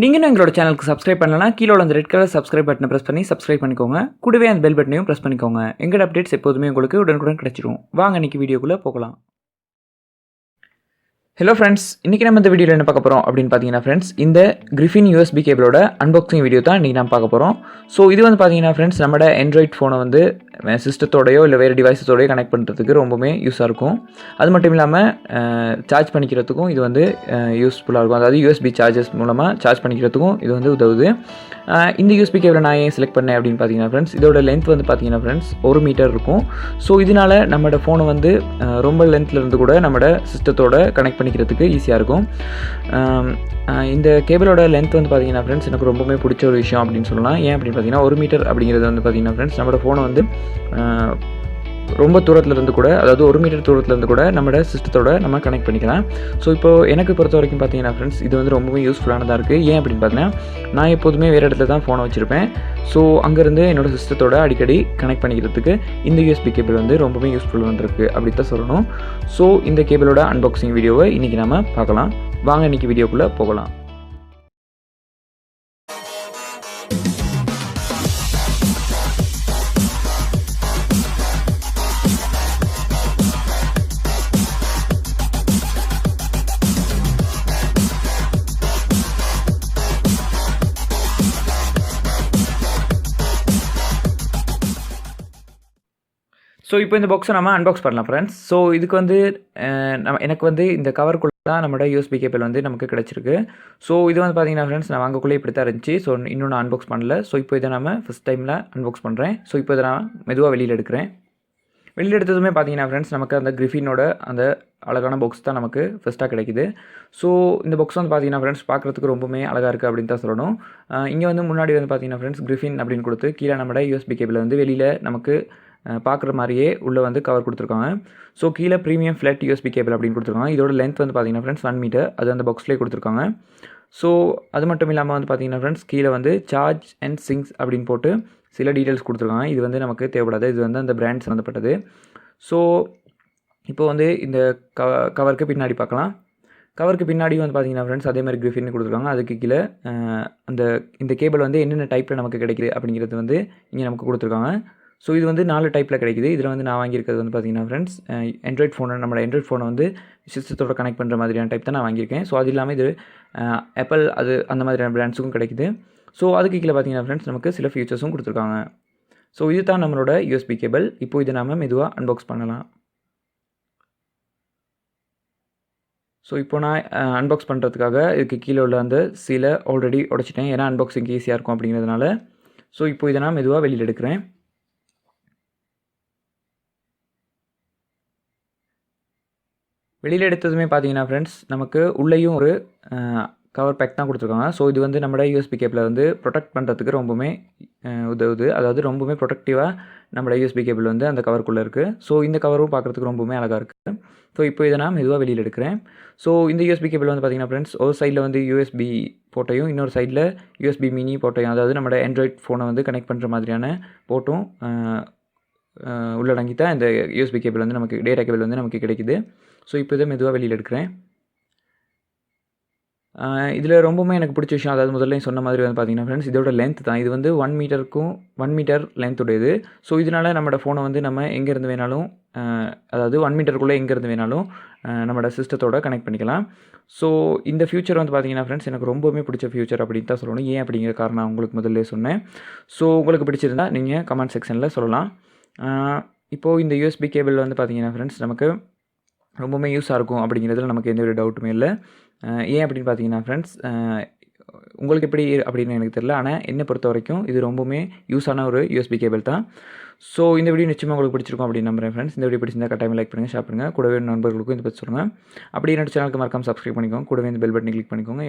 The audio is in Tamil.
நீங்கள் எங்களோட சேனலுக்கு சப்ஸ்கிரைப் பண்ணலன்னா கீழே அந்த ரெட் கலர் சப்ஸ்கிரைப் பட்டனை ப்ரெஸ் பண்ணி சப்ஸ்கிரைப் பண்ணிக்கோங்க. கூடவே அந்த பெல் பட்டனையும் ப்ரெஸ் பண்ணிக்கோங்க. எங்களோட அப்டேட்ஸ் எப்போதுமே உங்களுக்கு உடனுக்குடன் கிடைச்சிரும். வாங்க இன்றைக்கி வீடியோக்குள்ளே போகலாம். ஹலோ ஃப்ரெண்ட்ஸ், இன்றைக்கி நம்ம இந்த வீடியோவில் என்ன பார்க்க போகிறோம் அப்படின்னு பார்த்தீங்கன்னா ஃப்ரெண்ட்ஸ், இந்த கிரிஃபின் யூஎஸ்பி கேபிளோட அன்பாக்சிங் வீடியோ தான் இன்றைக்கி நம்ம பார்க்க போகிறோம். ஸோ இது வந்து பார்த்தீங்கன்னா ஃப்ரெண்ட்ஸ், நம்மளோட ஆண்ட்ராய்ட் ஃபோனை வந்து சிஸ்டத்தோடையோ இல்லை வேறு டிவைஸஸோடையோ கனெக்ட் பண்ணுறதுக்கு ரொம்பவுமே யூஸாக இருக்கும். அது மட்டும் இல்லாமல் சார்ஜ் பண்ணிக்கிறதுக்கும் இது வந்து யூஸ்ஃபுல்லாக இருக்கும். அதாவது யூஎஸ்பி சார்ஜஸ் மூலமாக சார்ஜ் பண்ணிக்கிறதுக்கும் இது வந்து உதவுது. இந்த யூஎஸ்பி கேபிளை நான் ஏன் செலக்ட் பண்ணேன் அப்படின்னு பார்த்தீங்கன்னா ஃப்ரெண்ட்ஸ், இதோட லென்த் வந்து பார்த்தீங்கன்னா ஃப்ரெண்ட்ஸ் 1 மீட்டர் இருக்கும். ஸோ இதனால் நம்மளோட ஃபோனை வந்து ரொம்ப லென்த்தில் இருந்து கூட நம்மளோட சிஸ்டத்தோட கனெக்ட் பண்ணிக்கிறதுக்கு ஈஸியாக இருக்கும். இந்த கேபிளோட லென்த் வந்து பார்த்தீங்கன்னா ஃப்ரெண்ட்ஸ் எனக்கு ரொம்பவே பிடிச்ச ஒரு விஷயம் அப்படின்னு சொல்லலாம். ஏன் அப்படின்னு பார்த்தீங்கன்னா 1 மீட்டர் அப்படிங்கிறது வந்து பார்த்தீங்கன்னா ஃப்ரெண்ட்ஸ் நம்மளோட ஃபோனை வந்து ரொம்ப தூரத்துலேருந்து கூட, அதாவது 1 மீட்டர் தூரத்துலேருந்து கூட நம்மளோட சிஸ்டத்தோட நம்ம கனெக்ட் பண்ணிக்கலாம். ஸோ இப்போது எனக்கு பொறுத்த வரைக்கும் பார்த்தீங்கன்னா ஃப்ரெண்ட்ஸ் இது வந்து ரொம்பவே யூஸ்ஃபுல்லானதாக இருக்குது. ஏன் அப்படின்னு பார்த்தீங்கன்னா, நான் எப்போதுமே வேறு இடத்துல தான் ஃபோனை வச்சுருப்பேன். ஸோ அங்கேருந்து என்னோடய சிஸ்டத்தோட அடிக்கடி கனெக்ட் பண்ணிக்கிறதுக்கு இந்த யூஎஸ்பி கேபிள் வந்து ரொம்பவே யூஸ்ஃபுல்லாக இருக்குது அப்படி தான் சொல்லணும். ஸோ இந்த கேபிளோட அன்பாக்சிங் வீடியோவை இன்றைக்கி நம்ம பார்க்கலாம். வாங்க இன்றைக்கி வீடியோக்குள்ளே போகலாம். ஸோ இப்போ இந்த பாக்ஸை நம்ம அன்பாக்ஸ் பண்ணலாம் ஃப்ரெண்ட்ஸ். ஸோ இதுக்கு வந்து எனக்கு வந்து இந்த கவருக்குள்ளே தான் நம்மளோட யூஎஸ்பி கேபிள் வந்து நமக்கு கிடச்சிருக்கு. ஸோ இது வந்து பார்த்தீங்கன்னா ஃப்ரெண்ட்ஸ் நான் வாங்கக்குள்ளே இப்படி தான் இருந்துச்சு. ஸோ இன்னும் நான் அன்பாக்ஸ் பண்ணல. ஸோ இப்போ இதை நம்ம ஃபஸ்ட் டைமில் அன்பாக்ஸ் பண்ணுறேன். ஸோ இப்போ இதை நான் மெதுவாக வெளியில் எடுக்கிறேன். வெளியில் எடுத்ததுமே பார்த்தீங்கன்னா ஃப்ரெண்ட்ஸ் நமக்கு அந்த கிரிஃபினோட அந்த அழகான பாக்ஸ் தான் நமக்கு ஃபஸ்ட்டாக கிடைக்குது. ஸோ இந்த பாக்ஸ் வந்து பார்த்தீங்கன்னா ஃப்ரெண்ட்ஸ் பார்க்குறதுக்கு ரொம்பவே அழகாக இருக்குது அப்படின்னு தான் சொல்லணும். இங்கே வந்து முன்னாடி வந்து பார்த்தீங்கன்னா ஃப்ரெண்ட்ஸ் கிரிஃபின் அப்படின்னு கொடுத்து கீழே நம்மளோட யூஎஸ்பி கேபிளை வந்து வெளியில் நமக்கு பார்க்குற மாதிரியே உள்ளே வந்து கவர் கொடுத்துருக்காங்க. ஸோ கீழே ப்ரீமியம் ஃப்ளாட் யூஎஸ்பி கேபிள் அப்படின்னு கொடுத்துருக்காங்க. இதோட லென்த் வந்து பார்த்தீங்கன்னா ஃப்ரெண்ட்ஸ் 1 மீட்டர், அது அந்த பாக்ஸ்லேயே கொடுத்துருக்காங்க. ஸோ அது மட்டும் இல்லாமல் வந்து பார்த்தீங்கன்னா ஃப்ரெண்ட்ஸ் கீழே வந்து சார்ஜ் அண்ட் சிங்ஸ் அப்படின்னு போட்டு சில டீட்டெயில்ஸ் கொடுத்துருக்காங்க. இது வந்து நமக்கு தேவைப்படாது, இது வந்து அந்த பிராண்ட் சம்மந்தப்பட்டது. ஸோ இப்போ வந்து இந்த கவருக்கு பின்னாடி பார்க்கலாம். கவருக்கு பின்னாடி வந்து பார்த்தீங்கன்னா ஃப்ரெண்ட்ஸ் அதே மாதிரி கிரிஃபின் கொடுத்துருக்காங்க. அதுக்கு கீழே இந்த கேபிள் வந்து என்னென்ன டைப்பில் நமக்கு கிடைக்குது அப்படிங்கிறது வந்து இங்கே நமக்கு கொடுத்துருக்காங்க. ஸோ இது வந்து 4 டைப்பில் கிடைக்குது. இதில் வந்து நான் வாங்கியிருக்கிறது வந்து பார்த்தீங்கன்னா ஃப்ரெண்ட்ஸ் ஆண்ட்ராய்ட் ஃபோனை, நம்மளோட ஆண்ட்ராய்ட் ஃபோனை வந்து சிஸ்டத்தோட கனெக்ட் பண்ணுற மாதிரியான டைப் தான் நான் வாங்கியிருக்கேன். ஸோ அது இல்லாமல் இது ஆப்பிள் அது அந்த மாதிரியான பிராண்ட்ஸுக்கும் கிடைக்குது. ஸோ அதுக்கு கீழே பார்த்தீங்கன்னா ஃப்ரெண்ட்ஸ் நமக்கு சில ஃபீச்சர்ஸும் கொடுத்துருக்காங்க. ஸோ இது தான் நம்மளோட யூஎஸ்பி கேபிள். இப்போ இதை நாம் மெதுவாக அன்பாக்ஸ் பண்ணலாம். ஸோ இப்போ நான் அன்பாக்ஸ் பண்ணுறதுக்காக இதுக்கு கீழே உள்ள அந்த சீலை ஆல்ரெடி உடைச்சிட்டேன். ஏன்னா அன்பாக்சிங் ஈஸியாக இருக்கும் அப்படிங்கிறதுனால. ஸோ இப்போ இதை நான் மெதுவாக வெளியில் எடுக்கிறேன். வெளியில் எடுத்ததுமே பார்த்தீங்கன்னா ஃப்ரெண்ட்ஸ் நமக்கு உள்ளேயும் ஒரு கவர் பேக் தான் கொடுத்துருக்காங்க. ஸோ இது வந்து நம்மளோட யூஎஸ்பி கேபிளை வந்து ப்ரொடெக்ட் பண்ணுறதுக்கு ரொம்பவுமே உதவுது. அதாவது ரொம்பவுமே ப்ரொடெக்டிவாக நம்மளோட யூஎஸ்பி கேபிள் வந்து அந்த கவருக்குள்ளே இருக்குது. ஸோ இந்த கவரும் பார்க்குறதுக்கு ரொம்பவுமே அழகாக இருக்குது. ஸோ இப்போ இதை நான் மெதுவாக வெளியில் எடுக்கிறேன். ஸோ இந்த யூஎஸ்பி கேபிள் வந்து பார்த்தீங்கன்னா ஃப்ரெண்ட்ஸ் ஒரு சைடில் வந்து யூஎஸ்பி போட்டையும் இன்னொரு சைடில் யூஎஸ்பி மினி போட்டையும், அதாவது நம்மளோட ஆண்ட்ராய்ட் ஃபோனை வந்து கனெக்ட் பண்ணுற மாதிரியான போட்டும் உள்ளடங்கி தான் இந்த யூஎஸ்பி கேபிள் வந்து நமக்கு டேட்டா கேபிள் வந்து நமக்கு கிடைக்குது. ஸோ இப்போ இதை மெதுவாக வெளியில் எடுக்கிறேன். இதில் ரொம்பவுமே எனக்கு பிடிச்ச விஷயம், அதாவது முதல்ல சொன்ன மாதிரி வந்து பார்த்தீங்கன்னா ஃப்ரெண்ட்ஸ் இதோட லென்த் தான். இது வந்து 1 மீட்டர் லென்த் உடையது. ஸோ இதனால் நம்மளோட ஃபோனை வந்து நம்ம எங்கேருந்து வேணாலும், அதாவது 1 மீட்டருக்குள்ளே எங்கேருந்து வேணாலும் நம்மளோட சிஸ்டத்தோட கனெக்ட் பண்ணிக்கலாம். ஸோ இந்த ஃபியூச்சர் வந்து பார்த்தீங்கன்னா ஃப்ரெண்ட்ஸ் எனக்கு ரொம்பவுமே பிடிச்ச ஃபியூச்சர் அப்படின்னு தான் சொல்லணும். ஏன் அப்படிங்கிற காரணம் உங்களுக்கு முதல்ல சொன்னேன். ஸோ உங்களுக்கு பிடிச்சிருந்தால் நீங்கள் கமெண்ட் செக்ஷனில் சொல்லலாம். இப்போது இந்த யூஎஸ்பி கேபிள் வந்து பார்த்தீங்கன்னா ஃப்ரெண்ட்ஸ் நமக்கு ரொம்பவுமே யூஸாக இருக்கும் அப்படிங்கிறதுல நமக்கு எந்த ஒரு டவுட்டுமே இல்லை. ஏன் அப்படின்னு பார்த்தீங்கன்னா ஃப்ரெண்ட்ஸ் உங்களுக்கு எப்படி அப்படின்னு எனக்கு தெரியல. ஆனால் என்னை பொறுத்த வரைக்கும் இது ரொம்பவுமே யூஸான ஒரு யூஎஸ்பி கேபிள் தான். ஸோ இந்த வீடியோ நிச்சயமாக உங்களுக்கு பிடிச்சிருக்கும் அப்படின்னு நம்புறேன் ஃப்ரெண்ட்ஸ். இந்த வீடியோ பிடிச்சிருந்தா கட்டாயம் லைக் பண்ணுங்கள், ஷேர் பண்ணுங்கள். கூடவே நண்பர்களுக்கும் இதை பற்றி சொல்லுங்கள். அப்படி என்னோட சேனலுக்கு மறக்காம சப்ஸ்கிரைப் பண்ணிக்கோங்க. கூடவே இந்த பெல் பட்டனை கிளிக் பண்ணிக்கோங்க.